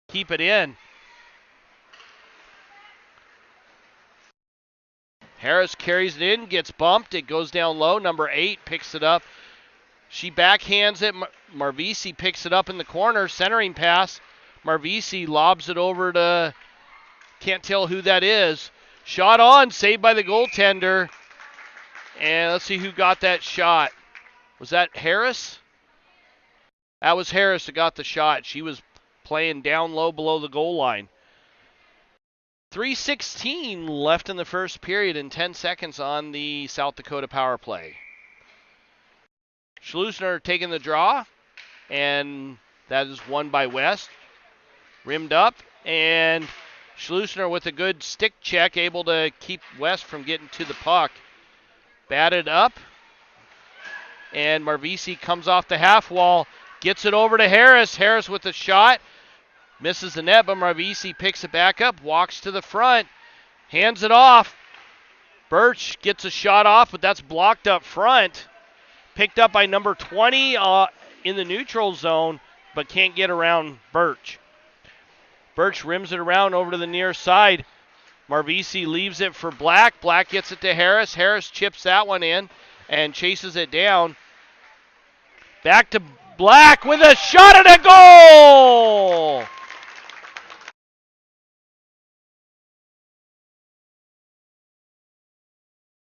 keep it in. Harris carries it in, gets bumped. It goes down low. Number 8 picks it up. She backhands it. Marvisi picks it up in the corner. Centering pass. Marvisi lobs it over to, can't tell who that is. Shot on, saved by the goaltender. And let's see who got that shot. Was that Harris? That was Harris that got the shot. She was playing down low below the goal line. 3:16 left in the first period and 10 seconds on the South Dakota power play. Schlusner taking the draw, and that is won by West. Rimmed up, and Schlusner with a good stick check, able to keep West from getting to the puck. Batted up, and Marvisi comes off the half wall, gets it over to Harris. Harris with a shot. Misses the net, but Marvisi picks it back up, walks to the front, hands it off. Birch gets a shot off, but that's blocked up front. Picked up by number 20 in the neutral zone, but can't get around Birch. Birch rims it around over to the near side. Marvisi leaves it for Black. Black gets it to Harris. Harris chips that one in and chases it down. Back to Black with a shot and a goal!